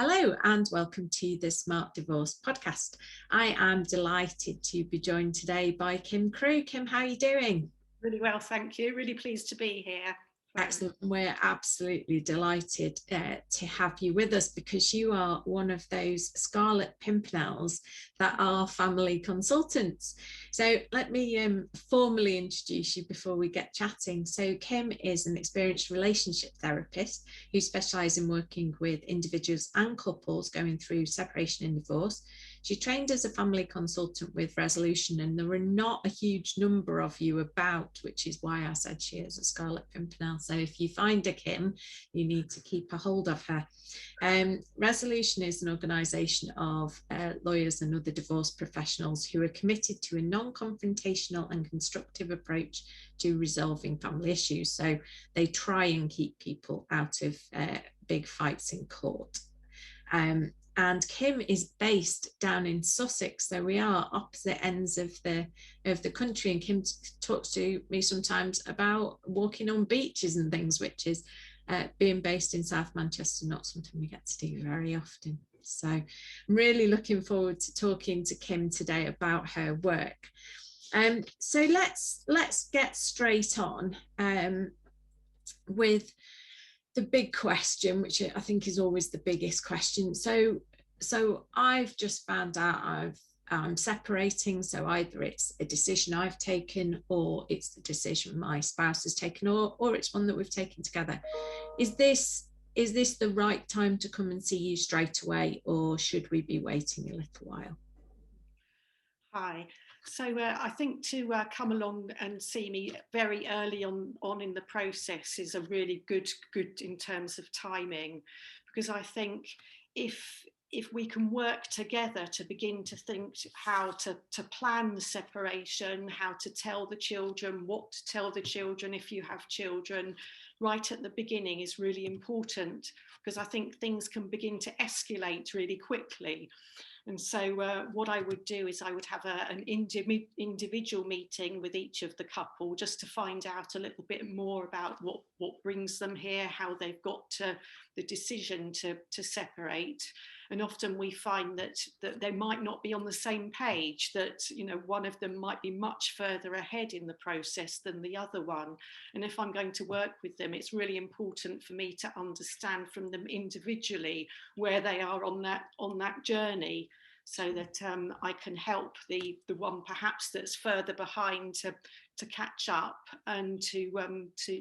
Hello and welcome to the Smart Divorce podcast. I am delighted to be joined today by Kim Crewe. Kim, how are you doing? Really well, thank you. Really pleased to be here. Excellent. We're absolutely delighted to have you with us because you are one of those Scarlet Pimpernels that are family consultants. So let me formally introduce you before we get chatting. So Kim is an experienced relationship therapist who specialises in working with individuals and couples going through separation and divorce. She trained as a family consultant with Resolution, and there are not a huge number of you about, which is why I said she is a Scarlet Pimpernel. So if you find a Kim, you need to keep a hold of her. Resolution is an organisation of lawyers and other divorce professionals who are committed to a non-confrontational and constructive approach to resolving family issues. So they try and keep people out of big fights in court. And Kim is based down in Sussex, so we are opposite ends of the country. And Kim talks to me sometimes about walking on beaches and things, which is being based in South Manchester, not something we get to do very often. So I'm really looking forward to talking to Kim today about her work. So let's get straight on with the big question, which I think is always the biggest question. So I've just found out I'm separating. So either it's a decision I've taken, or it's the decision my spouse has taken, or it's one that we've taken together. Is this the right time to come and see you straight away, or should we be waiting a little while? Hi. So I think to come along and see me very early on in the process is a really good in terms of timing, because I think if we can work together to begin to think how to plan the separation, how to tell the children, what to tell the children if you have children, right at the beginning is really important, because I think things can begin to escalate really quickly. And so what I would do is I would have an individual meeting with each of the couple just to find out a little bit more about what brings them here, how they've got to the decision to separate. And often we find that they might not be on the same page, that one of them might be much further ahead in the process than the other one. And if I'm going to work with them, it's really important for me to understand from them individually where they are on that journey, so that I can help the one perhaps that's further behind to catch up, and to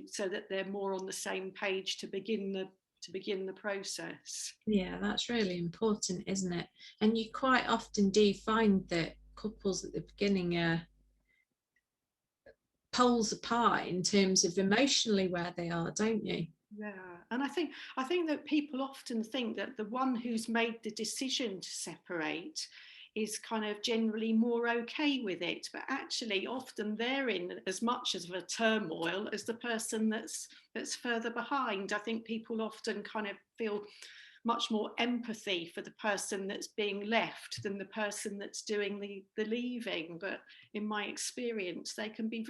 so that they're more on the same page to begin the process. Yeah, that's really important, isn't it? And you quite often do find that couples at the beginning are poles apart in terms of emotionally where they are, don't you? Yeah, and I think that people often think that the one who's made the decision to separate is kind of generally more okay with it, but actually often they're in as much of a turmoil as the person that's further behind. I think people often kind of feel much more empathy for the person that's being left than the person that's doing the leaving. But in my experience, they can be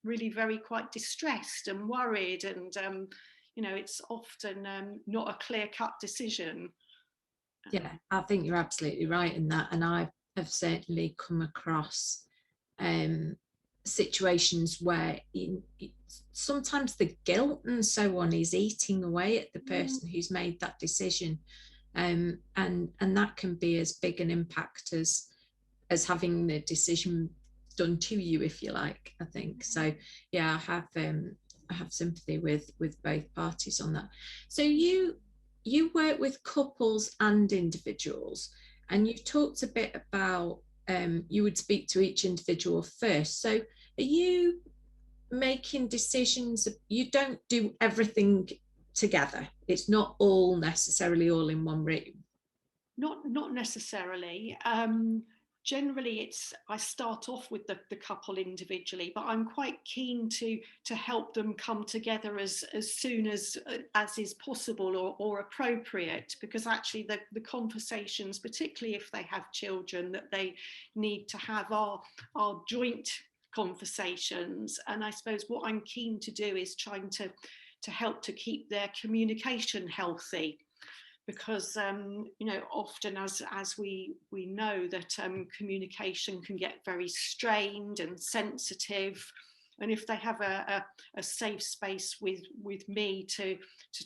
really very quite distressed and worried, and it's often not a clear-cut decision. Yeah, I think you're absolutely right in that. And I have certainly come across situations where sometimes the guilt and so on is eating away at the person who's made that decision. And that can be as big an impact as having the decision done to you, if you like, I think. So yeah, I have sympathy with both parties on that. So you work with couples and individuals, and you've talked a bit about you would speak to each individual first. So are you making decisions? You don't do everything together. It's not all necessarily all in one room. Not necessarily. Generally, I start off with the couple individually, but I'm quite keen to help them come together as soon as is possible or appropriate, because actually the conversations, particularly if they have children, that they need to have are joint conversations. And I suppose what I'm keen to do is trying to help to keep their communication healthy, because you know, often as we know that communication can get very strained and sensitive, and if they have a safe space with me to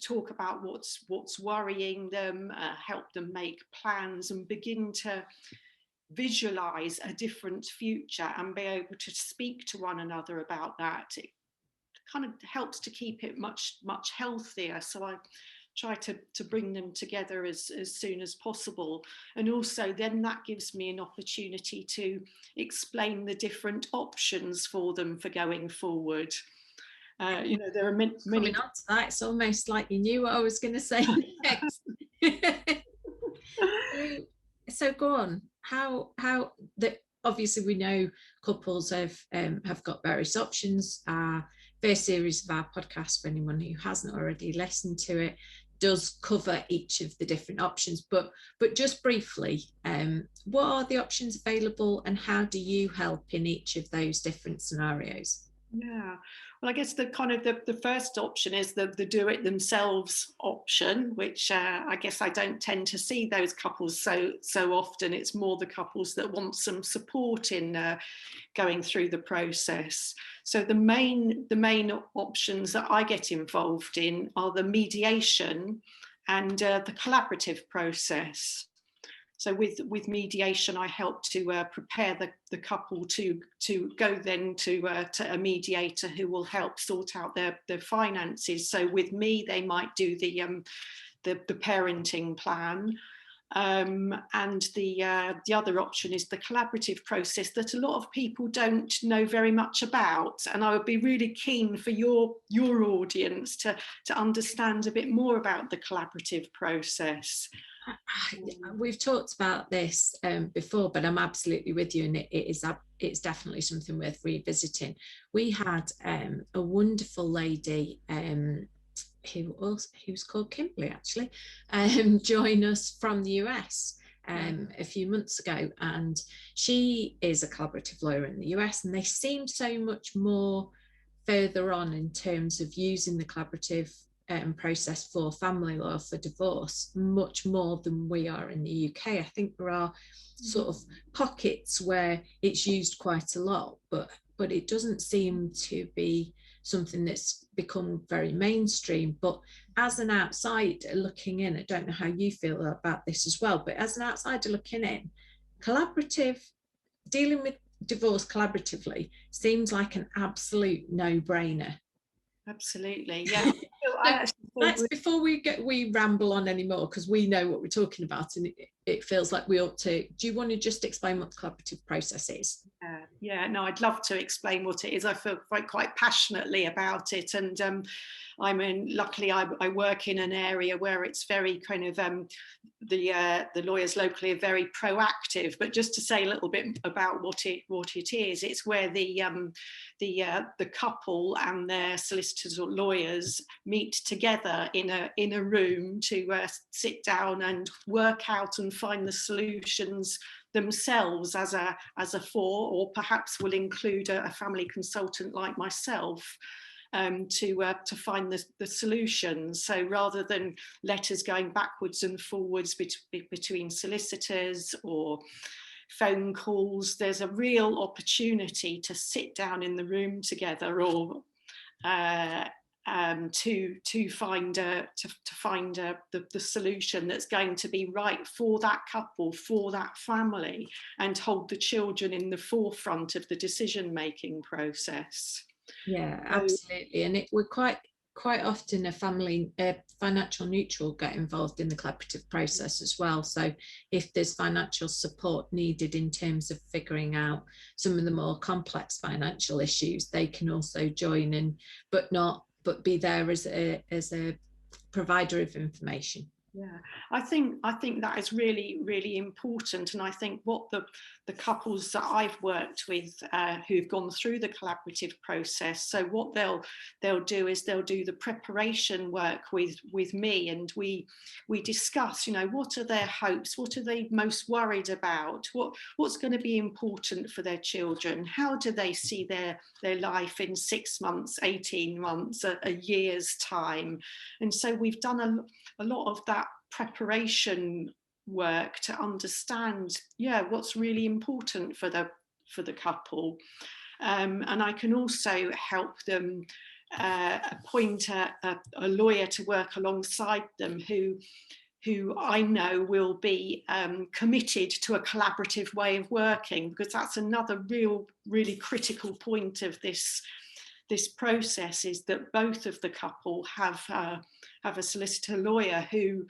talk about what's worrying them, help them make plans and begin to visualize a different future and be able to speak to one another about that, it kind of helps to keep it much healthier. So I try to bring them together as soon as possible, and also then that gives me an opportunity to explain the different options for them for going forward. You know, there are many coming on to that, it's almost like you knew what I was going to say next. So go on. How that, obviously we know couples have got various options. First series of our podcast, for anyone who hasn't already listened to it, does cover each of the different options, but just briefly, what are the options available and how do you help in each of those different scenarios? Yeah, well, I guess the kind of the first option is the do it themselves option, which I guess I don't tend to see those couples so often. It's more the couples that want some support in going through the process. So the main options that I get involved in are the mediation and the collaborative process. So with mediation, I help to prepare the couple to go then to a mediator who will help sort out their finances. So with me, they might do the parenting plan. And the other option is the collaborative process that a lot of people don't know very much about. And I would be really keen for your audience to understand a bit more about the collaborative process. We've talked about this before, but I'm absolutely with you, and it's definitely something worth revisiting. We had a wonderful lady who was called Kimberly, actually, join us from the US a few months ago, and she is a collaborative lawyer in the US, and they seem so much more further on in terms of using the collaborative process for family law, for divorce, much more than we are in the UK. I think there are sort of pockets where it's used quite a lot, but it doesn't seem to be something that's become very mainstream. But as an outsider looking in, I don't know how you feel about this as well, but as an outsider looking in, dealing with divorce collaboratively seems like an absolute no-brainer. Absolutely, yeah. Let's, before we ramble on anymore, because we know what we're talking about, and it feels like we ought to. Do you want to just explain what the collaborative process is? Yeah, no, I'd love to explain what it is. I feel quite passionately about it, and luckily I work in an area where it's very kind of the lawyers locally are very proactive. But just to say a little bit about what it is, it's where the couple and their solicitors or lawyers meet together in a room to sit down and work out and find the solutions themselves as a four, or perhaps will include a family consultant like myself to find the solutions. So rather than letters going backwards and forwards between solicitors or phone calls, there's a real opportunity to sit down in the room together, or to find the solution that's going to be right for that couple, for that family, and hold the children in the forefront of the decision-making process. Yeah, absolutely. And we're quite often a financial neutral get involved in the collaborative process as well. So if there's financial support needed in terms of figuring out some of the more complex financial issues, they can also join in, but be there as a provider of information. Yeah, I think that is really, really important. And I think what the couples that I've worked with who've gone through the collaborative process, so what they'll do is they'll do the preparation work with me, and we discuss, you know, what are their hopes, what are they most worried about, what's going to be important for their children, how do they see their life in 6 months, 18 months, a year's time. And so we've done a lot of that that preparation work to understand, what's really important for the couple. And I can also help them appoint a lawyer to work alongside them who I know will be committed to a collaborative way of working, because that's another really critical point of this process, is that both of the couple have a solicitor lawyer who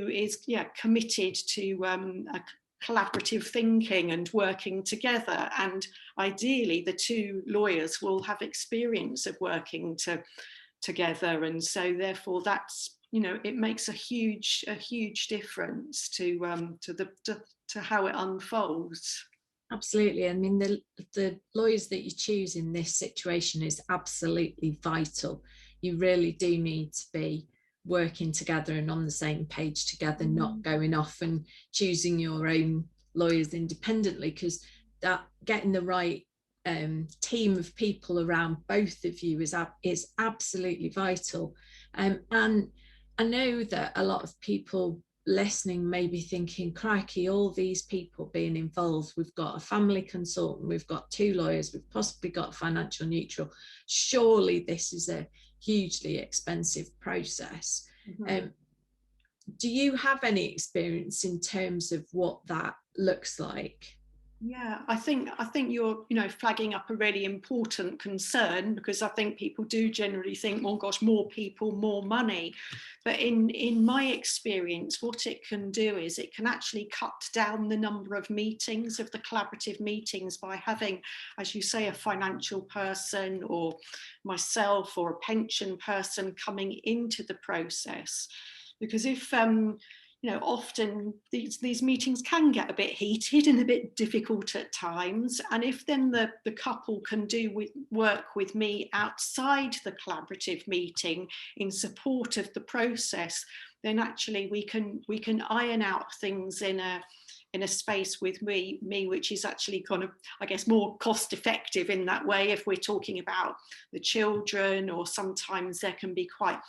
is committed to a collaborative thinking and working together, and ideally the two lawyers will have experience of working together, and so therefore that's, it makes a huge difference to how it unfolds. Absolutely. I mean, the lawyers that you choose in this situation is absolutely vital. You really do need to be working together and on the same page together, not going off and choosing your own lawyers independently, because that getting the right team of people around both of you is absolutely vital. And I know that a lot of people listening may be thinking, crikey, all these people being involved, we've got a family consultant, we've got two lawyers, we've possibly got financial neutral, surely this is a hugely expensive process. Do you have any experience in terms of what that looks like? Yeah, I think you're flagging up a really important concern, because I think people do generally think, oh gosh, more people, more money. But in my experience, what it can do is it can actually cut down the number of meetings, of the collaborative meetings, by having, as you say, a financial person or myself or a pension person coming into the process. Because if often these meetings can get a bit heated and a bit difficult at times. And if then the couple can work with me outside the collaborative meeting in support of the process, then actually we can iron out things in a space with me, which is actually kind of, I guess, more cost effective in that way. If we're talking about the children, or sometimes there can be quite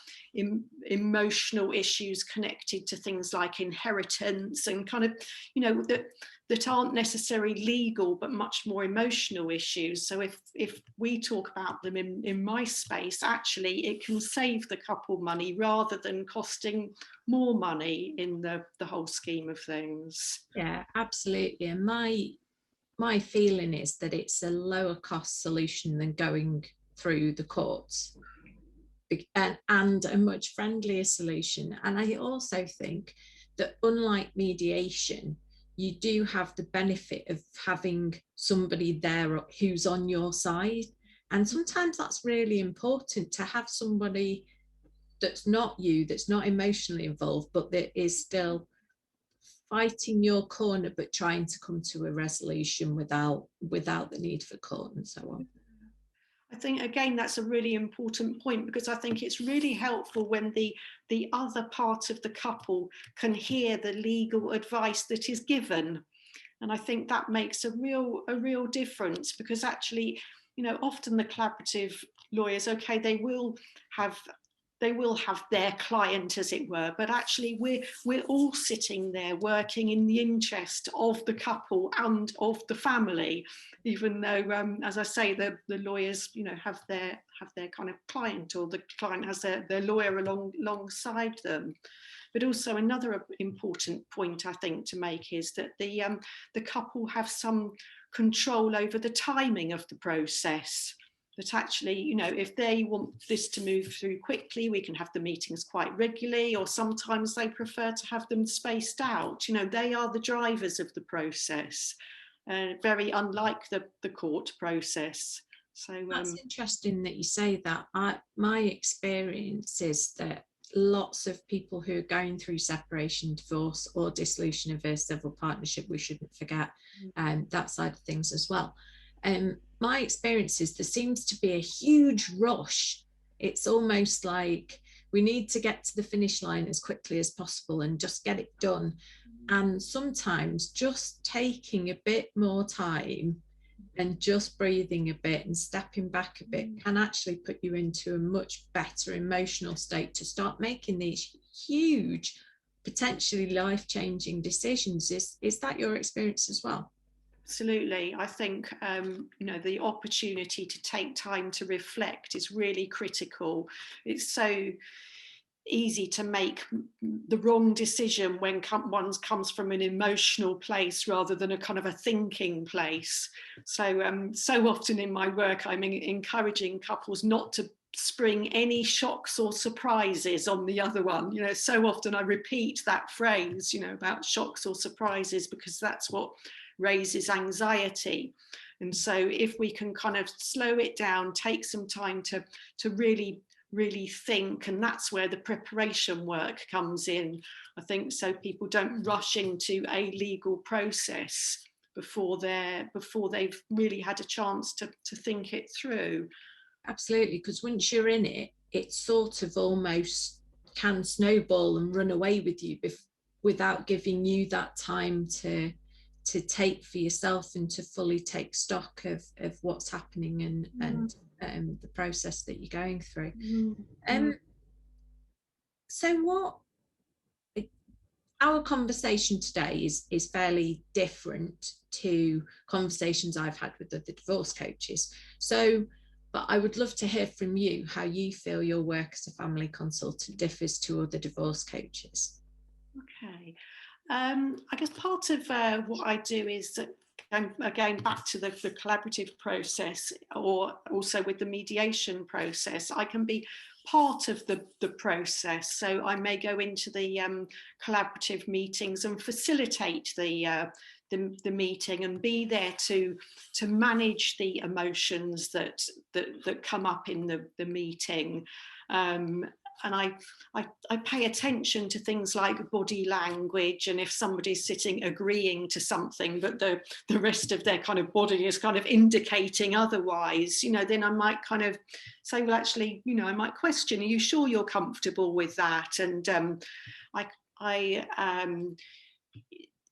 emotional issues connected to things like inheritance and kind of, that aren't necessarily legal, but much more emotional issues. So if we talk about them in my space, actually it can save the couple money rather than costing more money in the whole scheme of things. Yeah, absolutely. And my feeling is that it's a lower cost solution than going through the courts, and a much friendlier solution. And I also think that, unlike mediation, you do have the benefit of having somebody there who's on your side. And sometimes that's really important, to have somebody that's not you, that's not emotionally involved, but that is still fighting your corner, but trying to come to a resolution without the need for court and so on. I think, again, that's a really important point, because I think it's really helpful when the other part of the couple can hear the legal advice that is given. And I think that makes a real difference, because actually, often the collaborative lawyers, okay, they will have their client, as it were, but actually we're all sitting there working in the interest of the couple and of the family, even though, as I say, the lawyers, have their kind of client, or the client has their lawyer alongside them. But also another important point I think to make is that the couple have some control over the timing of the process. That actually, if they want this to move through quickly, we can have the meetings quite regularly, or sometimes they prefer to have them spaced out. They are the drivers of the process, very unlike the court process. So that's interesting that you say that. My experience is that lots of people who are going through separation, divorce, or dissolution of a civil partnership, we shouldn't forget that side of things as well. My experience is there seems to be a huge rush. It's almost like we need to get to the finish line as quickly as possible and just get it done. And sometimes just taking a bit more time and just breathing a bit and stepping back a bit can actually put you into a much better emotional state to start making these huge potentially life-changing decisions. Is that your experience as well? Absolutely. I think, the opportunity to take time to reflect is really critical. It's so easy to make the wrong decision when one comes from an emotional place rather than a kind of a thinking place. So often in my work, I'm encouraging couples not to spring any shocks or surprises on the other one. So often I repeat that phrase, about shocks or surprises, because that's what raises anxiety. And so if we can kind of slow it down, take some time to really think, and that's where the preparation work comes in, I think, so people don't rush into a legal process before they've really had a chance to think it through. Absolutely, because once you're in it, it sort of almost can snowball and run away with you without giving you that time to take for yourself and to fully take stock of what's happening and the process that you're going through. So what our conversation today is fairly different to conversations I've had with other divorce coaches. But I would love to hear from you how you feel your work as a family consultant differs to other divorce coaches. Okay. I guess part of what I do is going back to the collaborative process, or also with the mediation process. I can be part of the process. So I may go into the collaborative meetings and facilitate the meeting and be there to manage the emotions that come up in the meeting. And I pay attention to things like body language, and if somebody's sitting agreeing to something but the rest of their kind of body is kind of indicating otherwise, then I might kind of say, well, actually, I might question, are you sure you're comfortable with that? And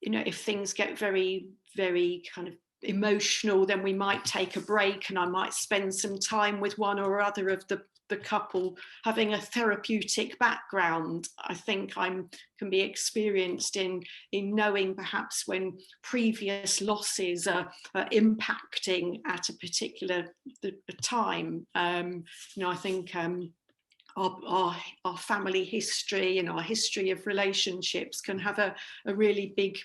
if things get very, very kind of emotional, then we might take a break, and I might spend some time with one or other of the couple. Having a therapeutic background, I think can be experienced in knowing perhaps when previous losses are impacting at a particular time. I think our family history and our history of relationships can have a really big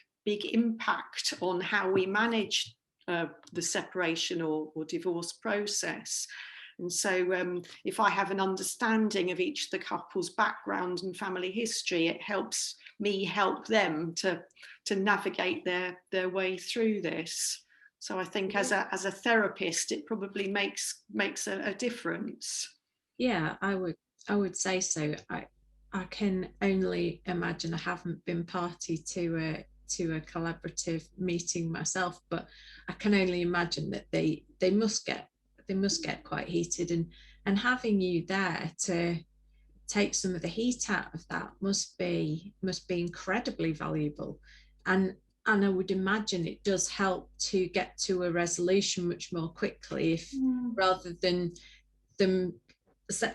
impact on how we manage the separation or divorce process. And so if I have an understanding of each of the couple's background and family history, it helps me help them to navigate their way through this. So I think as a therapist, it probably makes a difference. Yeah, I would say so. I can only imagine. I haven't been party to a collaborative meeting myself, but I can only imagine that they must get quite heated, and having you there to take some of the heat out of that must be incredibly valuable. And I would imagine it does help to get to a resolution much more quickly, if rather than them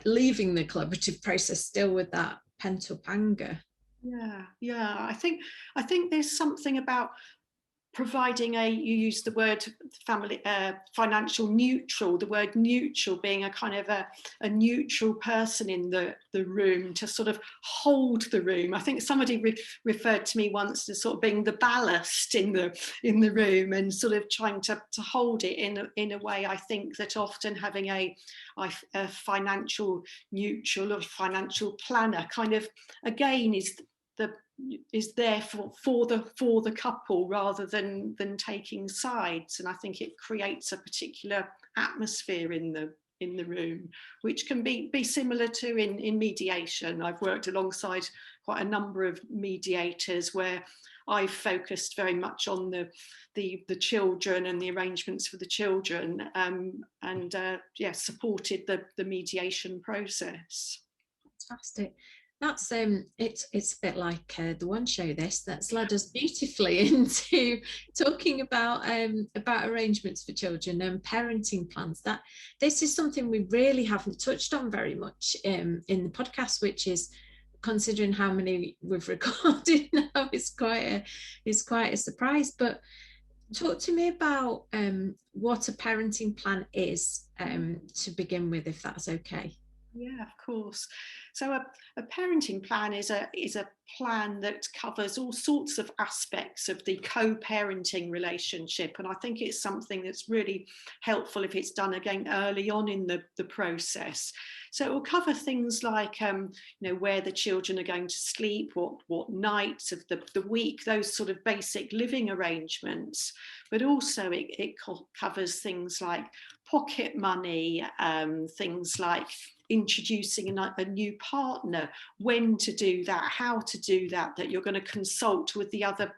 leaving the collaborative process still with that pent up anger. Yeah. I think there's something about providing you use the word financial neutral, the word neutral being a kind of a neutral person in the room to sort of hold the room. I think somebody referred to me once as sort of being the ballast in the room, and sort of trying to hold it in a way. I think that often having a financial neutral or financial planner kind of again is there for the couple rather than taking sides. And I think it creates a particular atmosphere in the room, which can be similar to in mediation. I've worked alongside quite a number of mediators where I've focused very much on the children and the arrangements for the children, and supported the mediation process. Fantastic. That's it's a bit like the one show that's led us beautifully into talking about arrangements for children and parenting plans. That this is something we really haven't touched on very much in the podcast, which is considering how many we've recorded now, it's quite a surprise. But talk to me about what a parenting plan is to begin with, if that's okay. Yeah, of course. So a parenting plan is a plan that covers all sorts of aspects of the co-parenting relationship, and I think it's something that's really helpful if it's done again early on in the process. So it will cover things like where the children are going to sleep, what nights of the week, those sort of basic living arrangements. But also it covers things like pocket money, things like introducing a new partner, when to do that, how to do that, that you're going to consult with the other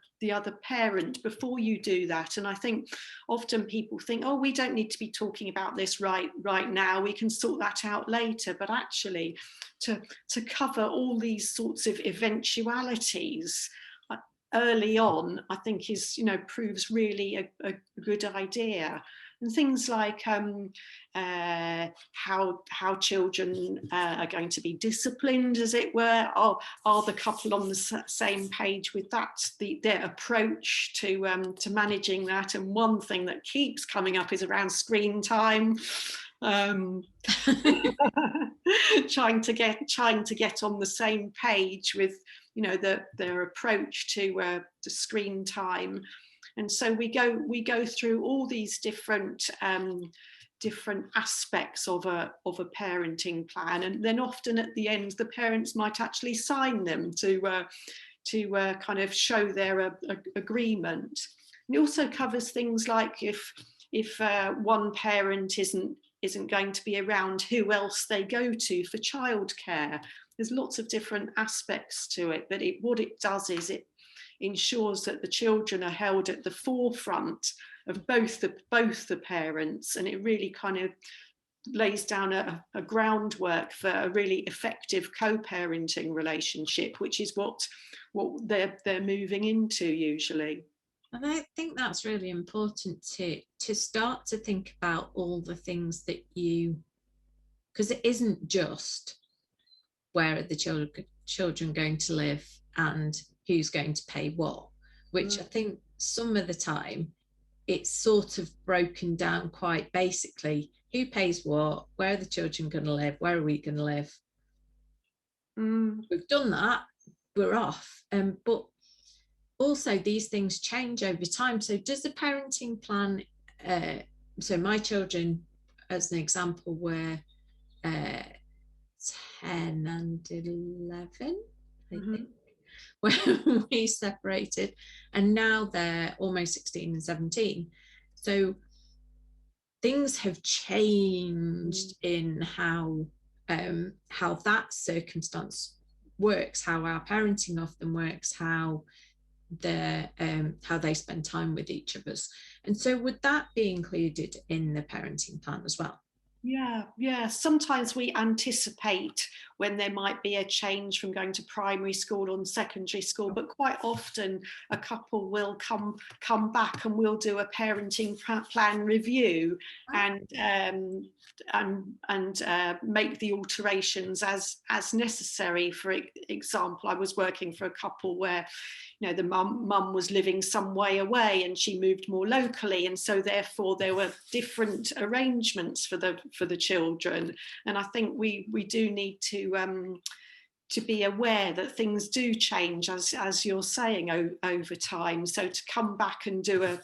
parent before you do that. And I think often people think, oh, we don't need to be talking about this right now, we can sort that out later. But actually to cover all these sorts of eventualities early on, I think proves really a good idea. And things like how children are going to be disciplined, as it were. Are the couple on the same page with that? Their approach to managing that. And one thing that keeps coming up is around screen time. Trying to get on the same page with their approach to screen time. And so we go through all these different aspects of a parenting plan, and then often at the end the parents might actually sign them to kind of show their agreement. And it also covers things like if one parent isn't going to be around, who else they go to for childcare. There's lots of different aspects to it, but what it does is it ensures that the children are held at the forefront of both the parents, and it really kind of lays down a groundwork for a really effective co-parenting relationship, which is what they're moving into usually. And I think that's really important to start to think about all the things that because it isn't just where are the children going to live and who's going to pay what, which I think some of the time it's sort of broken down quite basically. Who pays what? Where are the children going to live? Where are we going to live? We've done that, we're off. But also these things change over time. So does a parenting plan, so my children, as an example, were 10 and 11, I think, when we separated, and now they're almost 16 and 17. So things have changed in how that circumstance works, how our parenting often works, how they spend time with each of us. And so would that be included in the parenting plan as well? Yeah. Sometimes we anticipate when there might be a change from going to primary school or secondary school, but quite often a couple will come back and we'll do a parenting plan review and make the alterations as necessary. For example, I was working for a couple where the mum was living some way away and she moved more locally, and so therefore there were different arrangements for the children. And I think we do need to be aware that things do change, as you're saying, over time. So to come back and do a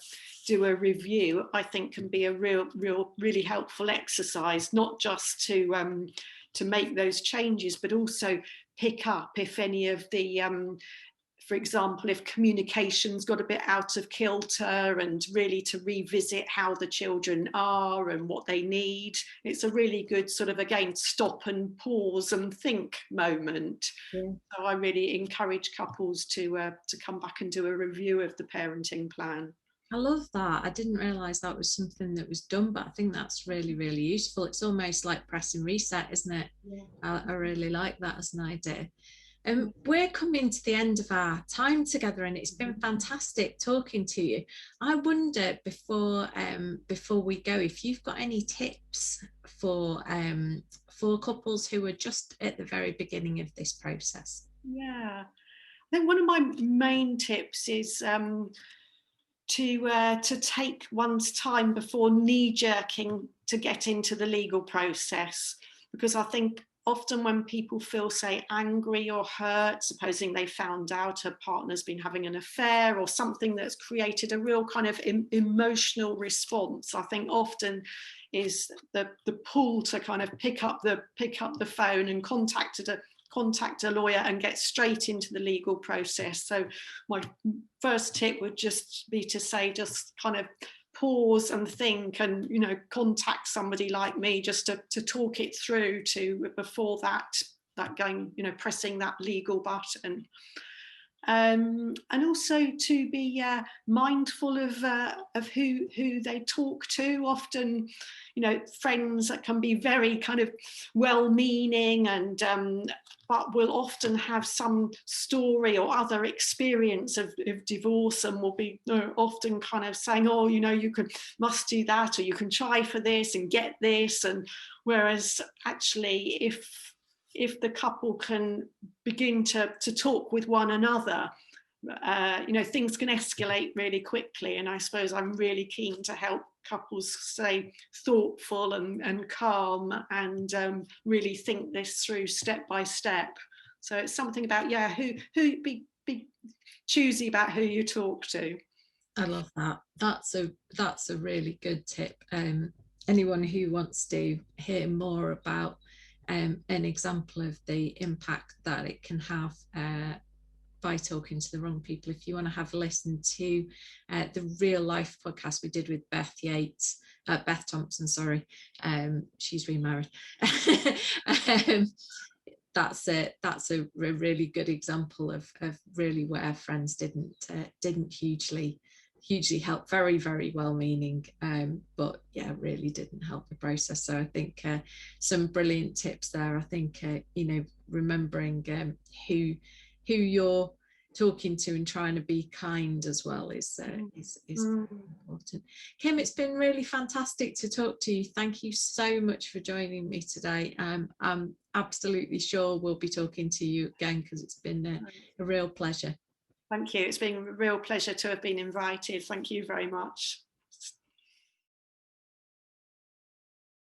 review, I think, can be a really helpful exercise, not just to make those changes, but also pick up if any of the for example, if communication's got a bit out of kilter, and really to revisit how the children are and what they need. It's a really good sort of, again, stop and pause and think moment. Yeah. So I really encourage couples to come back and do a review of the parenting plan. I love that. I didn't realise that was something that was done, but I think that's really, really useful. It's almost like pressing reset, isn't it? Yeah. I really like that as an idea. We're coming to the end of our time together, and it's been fantastic talking to you. I wonder, before we go, if you've got any tips for couples who are just at the very beginning of this process. Yeah. I think one of my main tips is to take one's time before knee-jerking to get into the legal process, because I think often when people feel, say, angry or hurt, supposing they found out a partner's been having an affair or something that's created a real kind of emotional response, I think often is the pull to kind of pick up the phone and contact a lawyer and get straight into the legal process. So my first tip would just be to say, just kind of pause and think, and contact somebody like me just to talk it through before that going, pressing that legal button. And also to be mindful of who they talk to. Often, friends that can be very kind of well-meaning and but will often have some story or other experience of divorce, and will be often kind of saying, oh, you must do that, or you can try for this and get this. And whereas actually, if the couple can begin to talk with one another, things can escalate really quickly. And I suppose I'm really keen to help couples stay thoughtful and calm, and really think this through step by step. So it's something about, who be choosy about who you talk to. I love that. That's a really good tip. Anyone who wants to hear more about an example of the impact that it can have by talking to the wrong people, if you want to have a listen to the real life podcast we did with Beth Thompson, sorry, she's remarried. That's a really good example of really where friends didn't hugely help. Very, very well meaning, but yeah, really didn't help the process. So I think some brilliant tips there. I think remembering who you're talking to and trying to be kind as well is important. Kim, it's been really fantastic to talk to you. Thank you so much for joining me today. I'm absolutely sure we'll be talking to you again, because it's been a real pleasure. Thank you. It's been a real pleasure to have been invited. Thank you very much.